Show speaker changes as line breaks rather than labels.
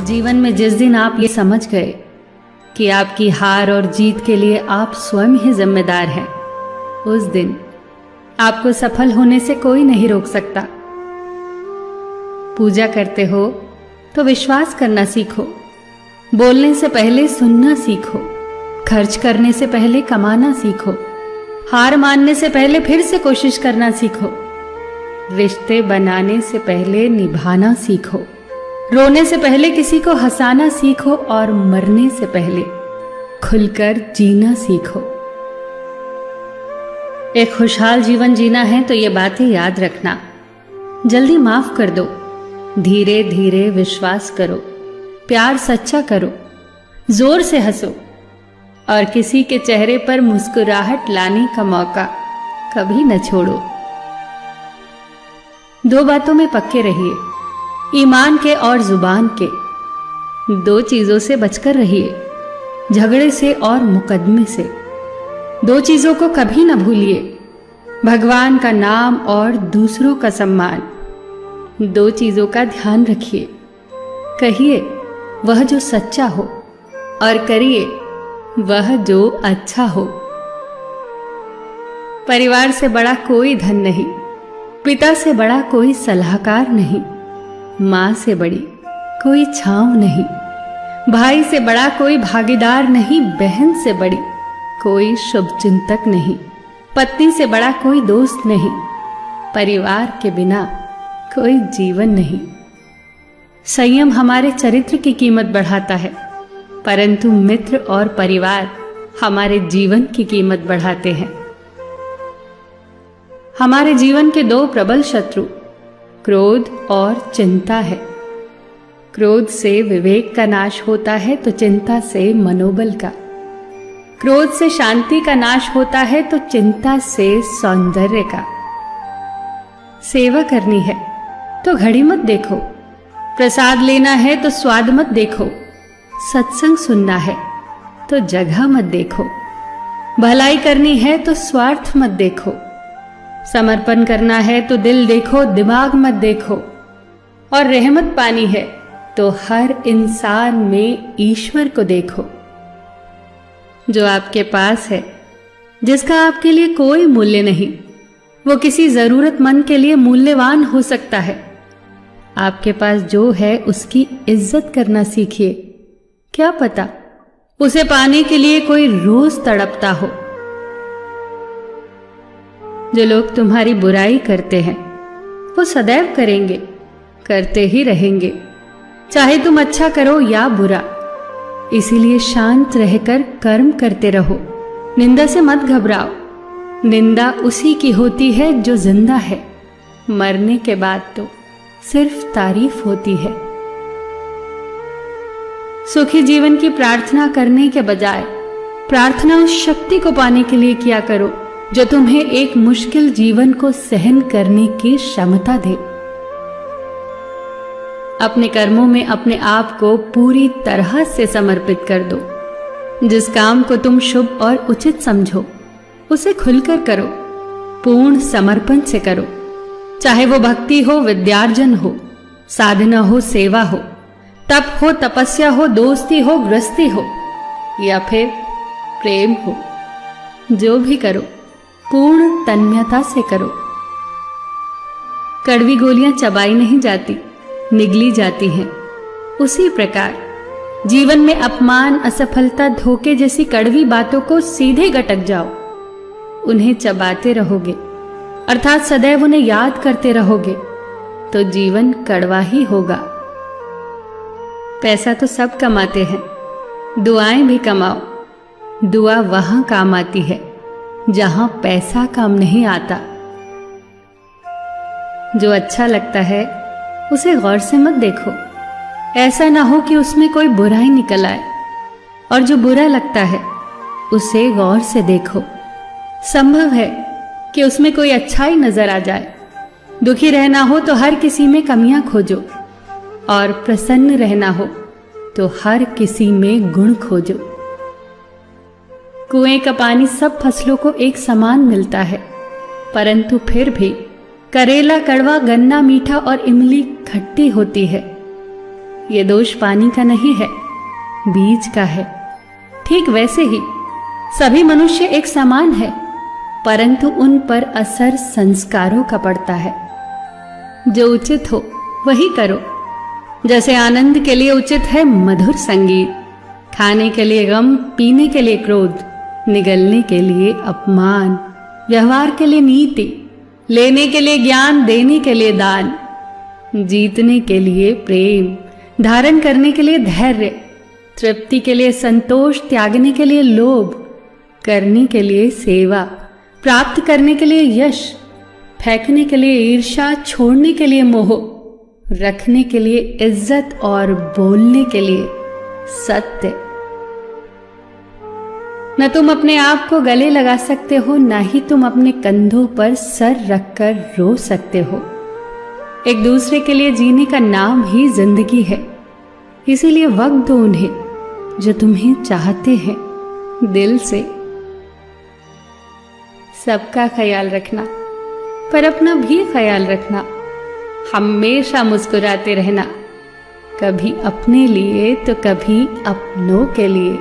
जीवन में जिस दिन आप ये समझ गए कि आपकी हार और जीत के लिए आप स्वयं ही जिम्मेदार हैं, उस दिन आपको सफल होने से कोई नहीं रोक सकता। पूजा करते हो तो विश्वास करना सीखो, बोलने से पहले सुनना सीखो, खर्च करने से पहले कमाना सीखो, हार मानने से पहले फिर से कोशिश करना सीखो, रिश्ते बनाने से पहले निभाना सीखो, रोने से पहले किसी को हंसाना सीखो और मरने से पहले खुलकर जीना सीखो। एक खुशहाल जीवन जीना है तो ये बातें याद रखना। जल्दी माफ कर दो, धीरे धीरे विश्वास करो, प्यार सच्चा करो, जोर से हंसो और किसी के चेहरे पर मुस्कुराहट लाने का मौका कभी न छोड़ो। दो बातों में पक्के रहिए, ईमान के और जुबान के। दो चीजों से बचकर रहिए, झगड़े से और मुकदमे से। दो चीजों को कभी न भूलिए, भगवान का नाम और दूसरों का सम्मान। दो चीजों का ध्यान रखिए, कहिए वह जो सच्चा हो और करिए वह जो अच्छा हो। परिवार से बड़ा कोई धन नहीं, पिता से बड़ा कोई सलाहकार नहीं, मां से बड़ी कोई छांव नहीं, भाई से बड़ा कोई भागीदार नहीं, बहन से बड़ी कोई शुभचिंतक नहीं, पत्नी से बड़ा कोई दोस्त नहीं, परिवार के बिना कोई जीवन नहीं। संयम हमारे चरित्र की कीमत बढ़ाता है, परंतु मित्र और परिवार हमारे जीवन की कीमत बढ़ाते हैं। हमारे जीवन के दो प्रबल शत्रु क्रोध और चिंता है। क्रोध से विवेक का नाश होता है तो चिंता से मनोबल का। क्रोध से शांति का नाश होता है तो चिंता से सौंदर्य का। सेवा करनी है तो घड़ी मत देखो, प्रसाद लेना है तो स्वाद मत देखो, सत्संग सुनना है तो जगह मत देखो, भलाई करनी है तो स्वार्थ मत देखो, समर्पण करना है तो दिल देखो, दिमाग मत देखो, और रहमत पानी है तो हर इंसान में ईश्वर को देखो। जो आपके पास है, जिसका आपके लिए कोई मूल्य नहीं, वो किसी जरूरतमंद के लिए मूल्यवान हो सकता है। आपके पास जो है उसकी इज्जत करना सीखिए, क्या पता उसे पाने के लिए कोई रोज तड़पता हो। जो लोग तुम्हारी बुराई करते हैं वो सदैव करेंगे, करते ही रहेंगे, चाहे तुम अच्छा करो या बुरा। इसीलिए शांत रहकर कर्म करते रहो, निंदा से मत घबराओ। निंदा उसी की होती है जो जिंदा है, मरने के बाद तो सिर्फ तारीफ होती है। सुखी जीवन की प्रार्थना करने के बजाय प्रार्थना उस शक्ति को पाने के लिए किया करो जो तुम्हें एक मुश्किल जीवन को सहन करने की क्षमता दे। अपने कर्मों में अपने आप को पूरी तरह से समर्पित कर दो। जिस काम को तुम शुभ और उचित समझो उसे खुलकर करो, पूर्ण समर्पण से करो। चाहे वो भक्ति हो, विद्यार्जन हो, साधना हो, सेवा हो, तप हो, तपस्या हो, दोस्ती हो, गृहस्थी हो या फिर प्रेम हो, जो भी करो पूर्ण तन्मयता से करो। कड़वी गोलियां चबाई नहीं जाती, निगली जाती हैं। उसी प्रकार जीवन में अपमान, असफलता, धोखे जैसी कड़वी बातों को सीधे गटक जाओ। उन्हें चबाते रहोगे, अर्थात सदैव उन्हें याद करते रहोगे, तो जीवन कड़वा ही होगा। पैसा तो सब कमाते हैं, दुआएं भी कमाओ। दुआ वहां काम आती है जहां पैसा काम नहीं आता। जो अच्छा लगता है उसे गौर से मत देखो, ऐसा ना हो कि उसमें कोई बुराई निकल आए, और जो बुरा लगता है उसे गौर से देखो। संभव है कि उसमें कोई अच्छाई नजर आ जाए। दुखी रहना हो तो हर किसी में कमियां खोजो, और प्रसन्न रहना हो तो हर किसी में गुण खोजो। कुएं का पानी सब फसलों को एक समान मिलता है, परंतु फिर भी करेला कड़वा, गन्ना मीठा और इमली खट्टी होती है। ये दोष पानी का नहीं है, बीज का है। ठीक वैसे ही सभी मनुष्य एक समान है, परंतु उन पर असर संस्कारों का पड़ता है। जो उचित हो वही करो। जैसे आनंद के लिए उचित है मधुर संगीत, खाने के लिए गम, पीने के लिए क्रोध, निगलने के लिए अपमान, व्यवहार के लिए नीति, लेने के लिए ज्ञान, देने के लिए दान, जीतने के लिए प्रेम, धारण करने के लिए धैर्य, तृप्ति के लिए संतोष, त्यागने के लिए लोभ, करने के लिए सेवा, प्राप्त करने के लिए यश, फेंकने के लिए ईर्ष्या, छोड़ने के लिए मोह, रखने के लिए इज्जत और बोलने के लिए सत्य। न तुम अपने आप को गले लगा सकते हो, ना ही तुम अपने कंधों पर सर रखकर रो सकते हो। एक दूसरे के लिए जीने का नाम ही जिंदगी है। इसीलिए वक्त दो उन्हें जो तुम्हें चाहते हैं दिल से। सबका ख्याल रखना, पर अपना भी ख्याल रखना। हमेशा मुस्कुराते रहना, कभी अपने लिए तो कभी अपनों के लिए।